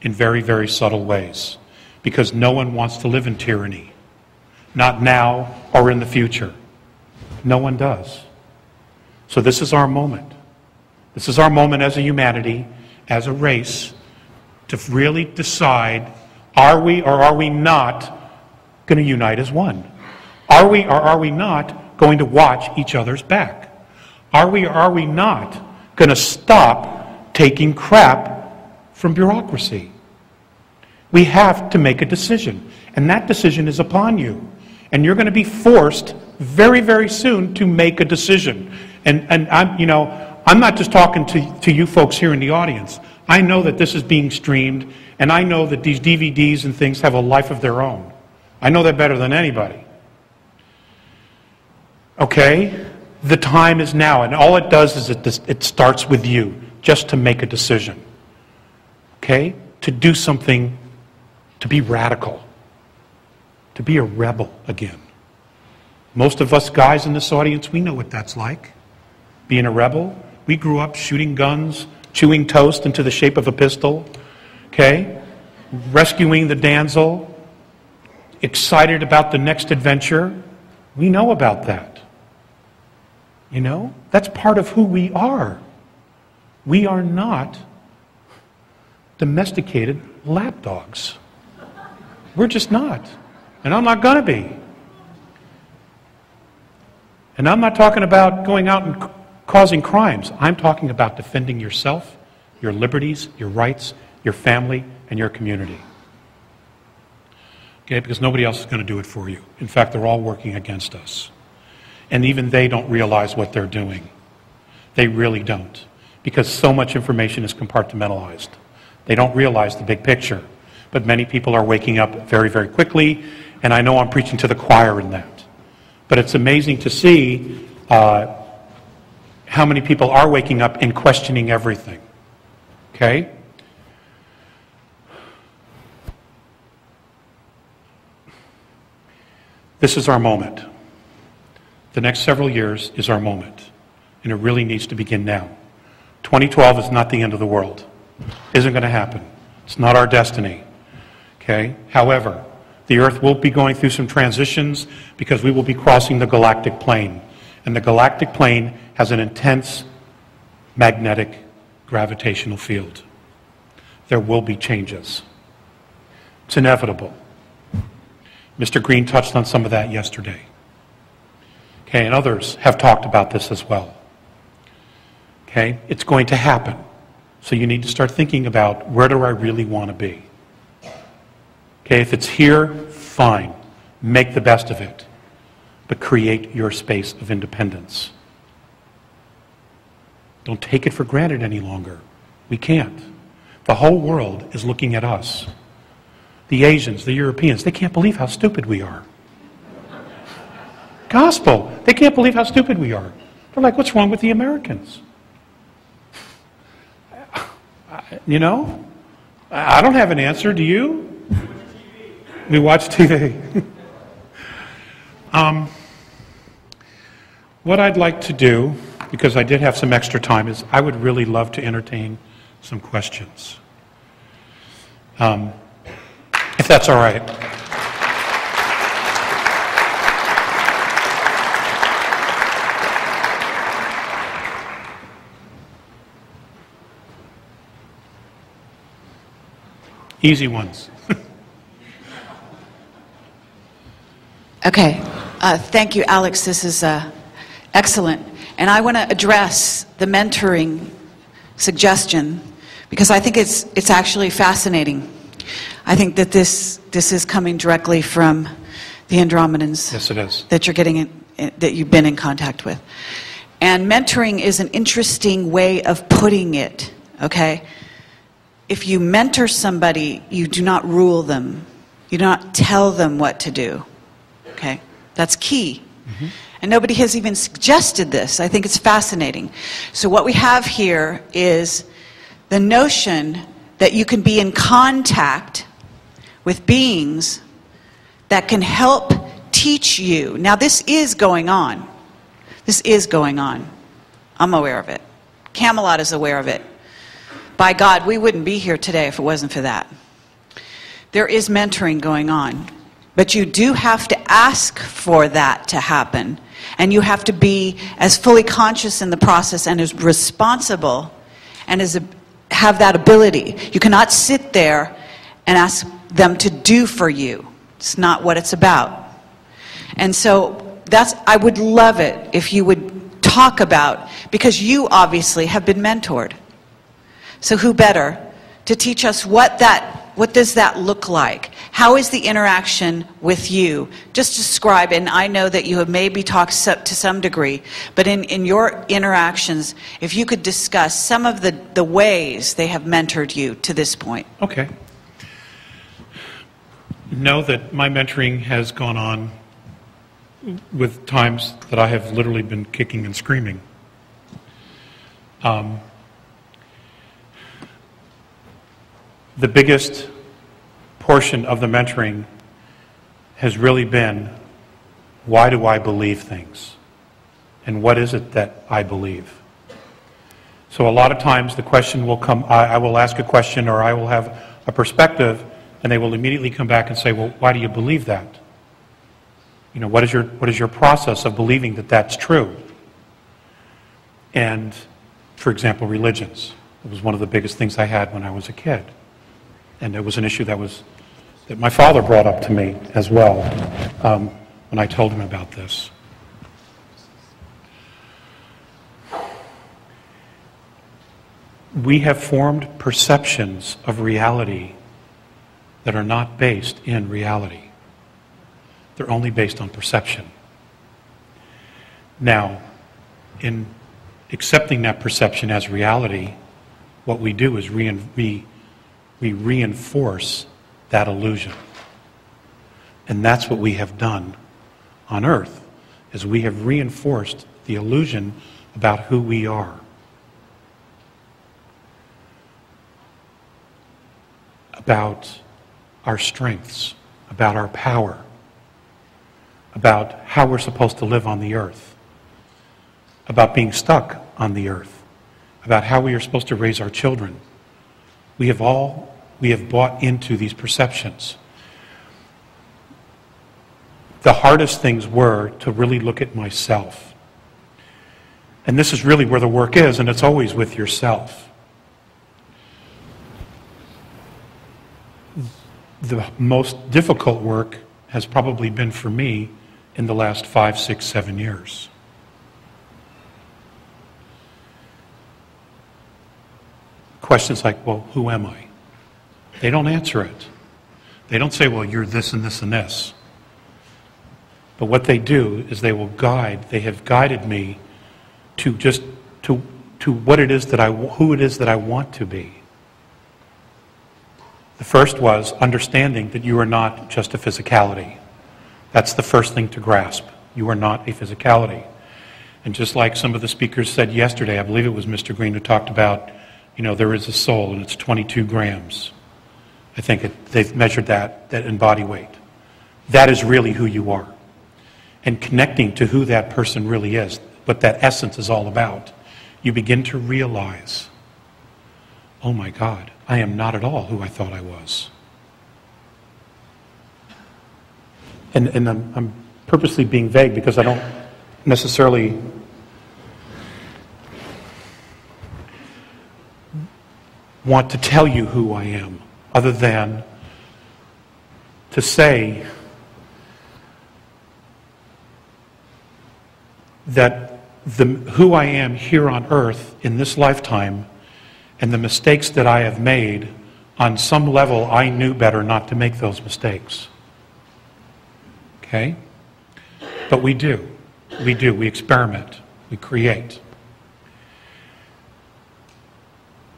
in very, very subtle ways, because no one wants to live in tyranny. Not now or in the future. No one does. So this is our moment. This is our moment as a humanity, as a race, to really decide, are we or are we not going to unite as one? Are we or are we not going to watch each other's back? Are we or are we not going to stop taking crap from bureaucracy? We have to make a decision, and that decision is upon you. And you're going to be forced very, very soon to make a decision. And I'm not just talking to you folks here in the audience. I know that this is being streamed, and I know that these DVDs and things have a life of their own. I know that better than anybody. Okay? The time is now, and all it does is it starts with you, just to make a decision. Okay? To do something, to be radical, to be a rebel again. Most of us guys in this audience, we know what that's like. Being a rebel. We grew up shooting guns, chewing toast into the shape of a pistol, okay? Rescuing the damsel, excited about the next adventure. We know about that. You know? That's part of who we are. We are not domesticated lapdogs. We're just not. And I'm not going to be. And I'm not talking about going out and causing crimes. I'm talking about defending yourself, your liberties, your rights, your family, and your community. Okay, because nobody else is going to do it for you. In fact, they're all working against us. And even they don't realize what they're doing. They really don't. Because so much information is compartmentalized. They don't realize the big picture. But many people are waking up very, very quickly, and I know I'm preaching to the choir in that. But it's amazing to see how many people are waking up and questioning everything. Okay? This is our moment. The next several years is our moment. And it really needs to begin now. 2012 is not the end of the world. It isn't going to happen. It's not our destiny. Okay? However, the Earth will be going through some transitions because we will be crossing the galactic plane. And the galactic plane has an intense magnetic gravitational field. There will be changes. It's inevitable. Mr. Green touched on some of that yesterday. Okay, and others have talked about this as well. Okay, it's going to happen. So you need to start thinking about, where do I really want to be? Okay, if it's here, fine. Make the best of it. But create your space of independence. Don't take it for granted any longer. We can't. The whole world is looking at us. The Asians, the Europeans, they can't believe how stupid we are. Gospel, they can't believe how stupid we are. They're like, what's wrong with the Americans? You know, I don't have an answer, do you? We watch TV. What I'd like to do, because I did have some extra time, is I would really love to entertain some questions. If that's all right. Easy ones. Okay. Thank you, Alex. This is excellent. And I want to address the mentoring suggestion because I think it's actually fascinating. I think that this is coming directly from the Andromedans. Yes, it is. That you're getting that you've been in contact with. And mentoring is an interesting way of putting it, okay? If you mentor somebody, you do not rule them. You do not tell them what to do. Okay? That's key. Mm-hmm. And nobody has even suggested this. I think it's fascinating. So what we have here is the notion that you can be in contact with beings that can help teach you. Now this is going on. This is going on. I'm aware of it. Camelot is aware of it. by God, we wouldn't be here today if it wasn't for that. There is mentoring going on, but you do have to ask for that to happen, and you have to be as fully conscious in the process and as responsible and have that ability. You cannot sit there and ask them to do for you. It's not what it's about. And so I would love it if you would talk about, because you obviously have been mentored. So who better to teach us what does that look like? How is the interaction with you? Just describe, and I know that you have maybe talked to some degree, but in your interactions, if you could discuss some of the ways they have mentored you to this point. Okay. Know that my mentoring has gone on with times that I have literally been kicking and screaming. The biggest portion of the mentoring has really been, why do I believe things? And what is it that I believe? So a lot of times the question will come, I will ask a question or I will have a perspective, and they will immediately come back and say, well, why do you believe that? You know, what is your process of believing that that's true? And, for example, religions. It was one of the biggest things I had when I was a kid. And it was an issue that my father brought up to me as well when I told him about this. We have formed perceptions of reality that are not based in reality. They're only based on perception. Now, in accepting that perception as reality, what we do is we reinforce that illusion. And that's what we have done on earth, is we have reinforced the illusion about who we are. About our strengths, about our power, about how we're supposed to live on the earth, about being stuck on the earth, about how we are supposed to raise our children. We have bought into these perceptions. The hardest things were to really look at myself. And this is really where the work is, and it's always with yourself. The most difficult work has probably been for me in the last 5, 6, 7 years. Questions like, well, who am I? They don't answer it. They don't say, well, you're this and this and this. But what they do is they have guided me to what it is who it is that I want to be. The first was understanding that you are not just a physicality. That's the first thing to grasp. You are not a physicality. And just like some of the speakers said yesterday, I believe it was Mr. Green who talked about, there is a soul and it's 22 grams. I think they've measured that in body weight. That is really who you are. And connecting to who that person really is, what that essence is all about, you begin to realize, oh my God, I am not at all who I thought I was. And I'm purposely being vague because I don't necessarily want to tell you who I am, other than to say that who I am here on earth in this lifetime and the mistakes that I have made, on some level I knew better not to make those mistakes. Okay? But we do. We experiment. We create.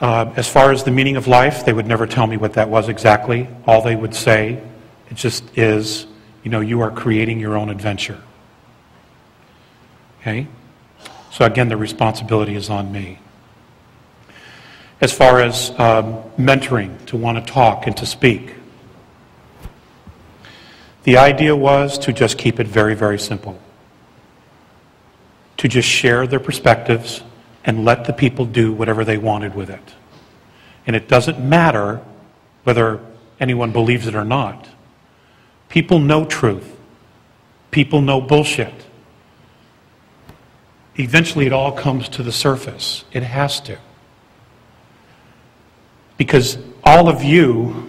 As far as the meaning of life, they would never tell me what that was exactly. All they would say, it just is, you are creating your own adventure. Okay? So again, the responsibility is on me. As far as mentoring, to want to talk and to speak, the idea was to just keep it very, very simple. To just share their perspectives and let the people do whatever they wanted with it. And it doesn't matter whether anyone believes it or not. People know truth. People know bullshit. Eventually it all comes to the surface. It has to. Because all of you